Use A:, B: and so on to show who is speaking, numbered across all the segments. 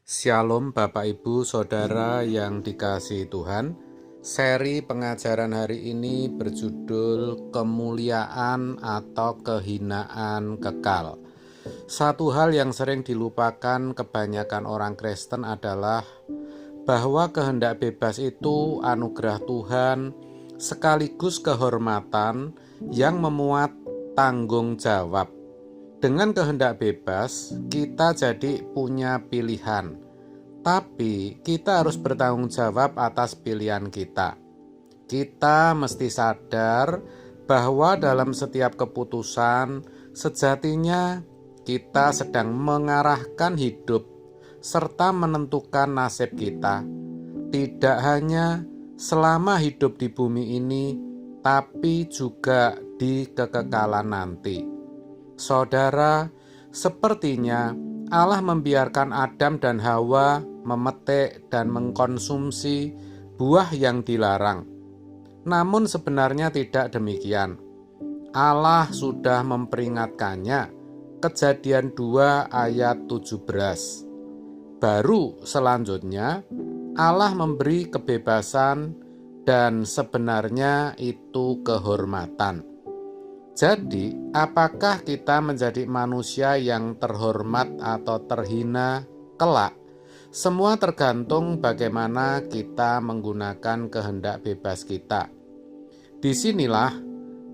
A: Shalom Bapak Ibu Saudara yang dikasihi Tuhan. Seri pengajaran hari ini berjudul Kemuliaan atau Kehinaan Kekal. Satu hal yang sering dilupakan kebanyakan orang Kristen adalah bahwa kehendak bebas itu anugerah Tuhan sekaligus kehormatan yang memuat tanggung jawab. Dengan kehendak bebas, kita jadi punya pilihan. Tapi kita harus bertanggung jawab atas pilihan kita. Kita mesti sadar bahwa dalam setiap keputusan, sejatinya kita sedang mengarahkan hidup serta menentukan nasib kita. Tidak hanya selama hidup di bumi ini, tapi juga di kekekalan nanti. Saudara, sepertinya Allah membiarkan Adam dan Hawa memetik dan mengkonsumsi buah yang dilarang. Namun sebenarnya tidak demikian. Allah sudah memperingatkannya. Kejadian 2 ayat 17. Baru selanjutnya Allah memberi kebebasan dan sebenarnya itu kehormatan. Jadi, apakah kita menjadi manusia yang terhormat atau terhina kelak? Semua tergantung bagaimana kita menggunakan kehendak bebas kita. Disinilah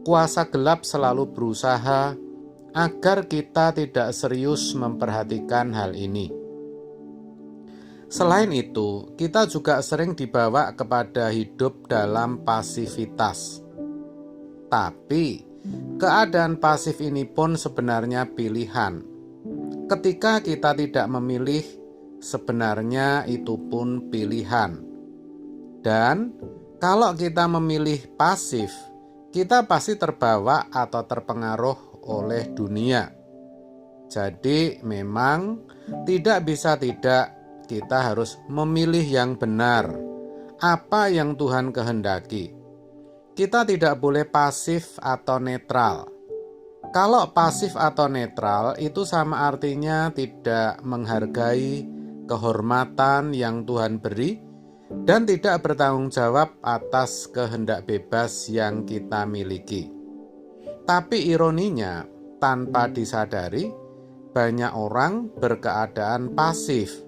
A: kuasa gelap selalu berusaha agar kita tidak serius memperhatikan hal ini. Selain itu, kita juga sering dibawa kepada hidup dalam pasivitas. Tapi keadaan pasif ini pun sebenarnya pilihan. Ketika kita tidak memilih, sebenarnya itu pun pilihan. Dan kalau kita memilih pasif, kita pasti terbawa atau terpengaruh oleh dunia. Jadi memang tidak bisa tidak, kita harus memilih yang benar, apa yang Tuhan kehendaki. Kita tidak boleh pasif atau netral. Kalau pasif atau netral itu sama artinya tidak menghargai kehormatan yang Tuhan beri dan tidak bertanggung jawab atas kehendak bebas yang kita miliki. Tapi ironinya, tanpa disadari, banyak orang berkeadaan pasif.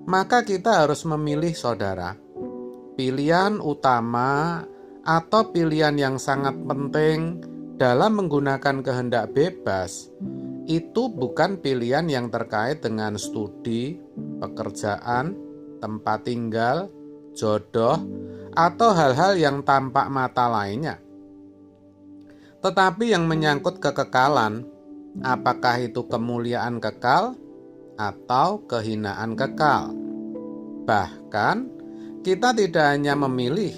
A: Maka kita harus memilih, saudara. Pilihan utama atau pilihan yang sangat penting dalam menggunakan kehendak bebas itu bukan pilihan yang terkait dengan studi, pekerjaan, tempat tinggal, jodoh, atau hal-hal yang tampak mata lainnya. Tetapi yang menyangkut kekekalan, apakah itu kemuliaan kekal atau kehinaan kekal. Bahkan kita tidak hanya memilih,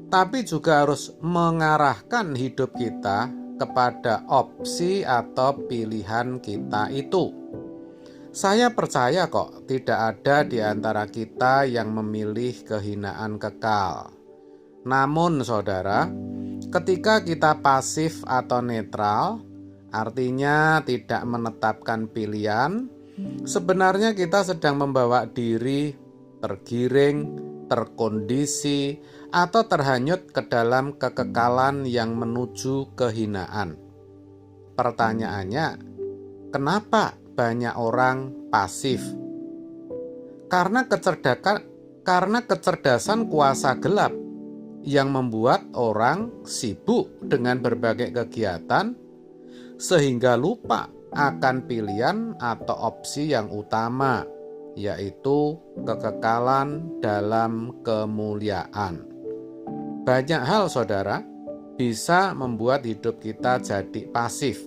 A: tapi juga harus mengarahkan hidup kita kepada opsi atau pilihan kita itu. Saya percaya kok tidak ada di antara kita yang memilih kehinaan kekal. Namun saudara, ketika kita pasif atau netral, artinya tidak menetapkan pilihan, sebenarnya kita sedang membawa diri tergiring, terkondisi, atau terhanyut ke dalam kekekalan yang menuju kehinaan. Pertanyaannya, kenapa banyak orang pasif? Karena kecerdasan kuasa gelap yang membuat orang sibuk dengan berbagai kegiatan sehingga lupa akan pilihan atau opsi yang utama, yaitu kekekalan dalam kemuliaan. Banyak hal, saudara, bisa membuat hidup kita jadi pasif.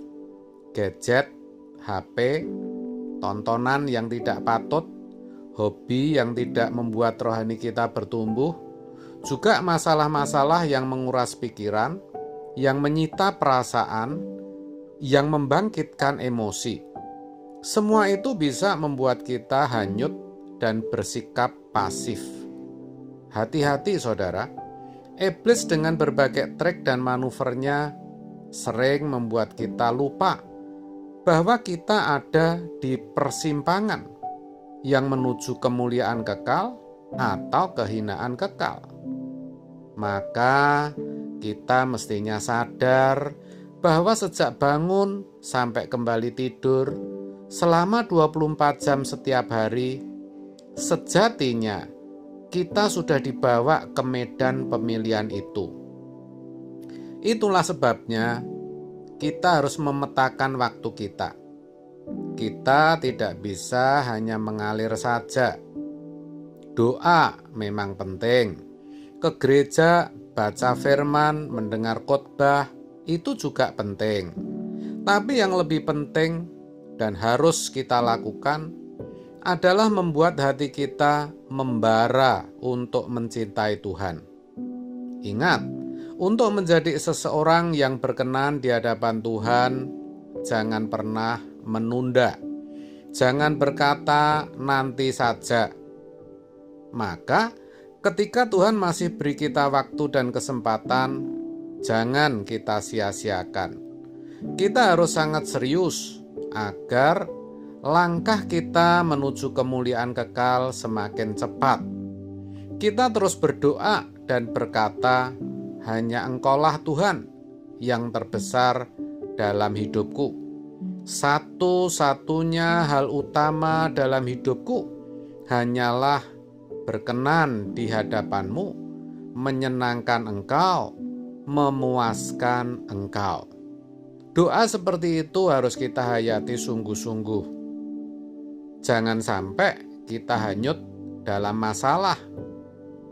A: Gadget, HP, tontonan yang tidak patut, hobi yang tidak membuat rohani kita bertumbuh, juga masalah-masalah yang menguras pikiran, yang menyita perasaan, yang membangkitkan emosi. Semua itu bisa membuat kita hanyut dan bersikap pasif. Hati-hati, saudara. Iblis dengan berbagai trik dan manuvernya sering membuat kita lupa bahwa kita ada di persimpangan yang menuju kemuliaan kekal atau kehinaan kekal. Maka kita mestinya sadar bahwa sejak bangun sampai kembali tidur selama 24 jam setiap hari, sejatinya kita sudah dibawa ke medan pemilihan itu. Itulah sebabnya kita harus memetakan waktu kita. Kita tidak bisa hanya mengalir saja. Doa memang penting. Ke gereja, baca firman, mendengar khotbah, itu juga penting. Tapi yang lebih penting dan harus kita lakukan adalah membuat hati kita membara untuk mencintai Tuhan. Ingat, untuk menjadi seseorang yang berkenan di hadapan Tuhan, jangan pernah menunda. Jangan berkata nanti saja. Maka ketika Tuhan masih beri kita waktu dan kesempatan, jangan kita sia-siakan. Kita harus sangat serius agar langkah kita menuju kemuliaan kekal semakin cepat. Kita terus berdoa dan berkata, hanya Engkaulah Tuhan yang terbesar dalam hidupku. Satu-satunya hal utama dalam hidupku hanyalah berkenan di hadapan-Mu, menyenangkan Engkau, memuaskan Engkau. Doa seperti itu harus kita hayati sungguh-sungguh. Jangan sampai kita hanyut dalam masalah.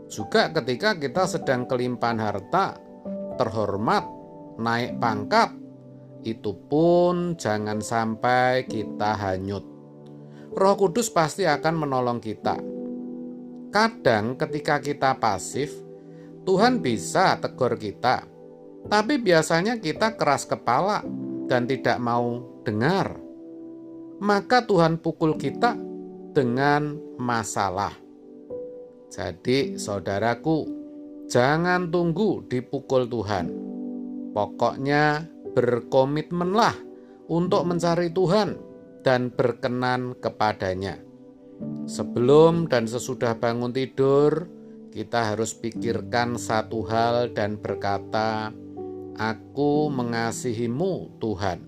A: Juga ketika kita sedang kelimpahan harta, terhormat, naik pangkat, itu pun jangan sampai kita hanyut. Roh Kudus pasti akan menolong kita. Kadang ketika kita pasif, Tuhan bisa tegur kita, tapi biasanya kita keras kepala dan tidak mau dengar. Maka Tuhan pukul kita dengan masalah. Jadi saudaraku, jangan tunggu dipukul Tuhan. Pokoknya berkomitmenlah untuk mencari Tuhan dan berkenan kepadanya. Sebelum dan sesudah bangun tidur, kita harus pikirkan satu hal dan berkata, "Aku mengasihi-Mu, Tuhan."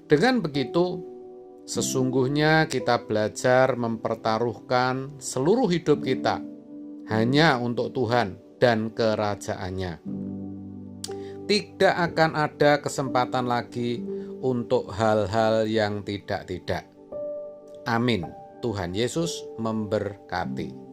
A: Dengan begitu, sesungguhnya kita belajar mempertaruhkan seluruh hidup kita hanya untuk Tuhan dan kerajaan-Nya. Tidak akan ada kesempatan lagi untuk hal-hal yang tidak-tidak. Amin. Tuhan Yesus memberkati.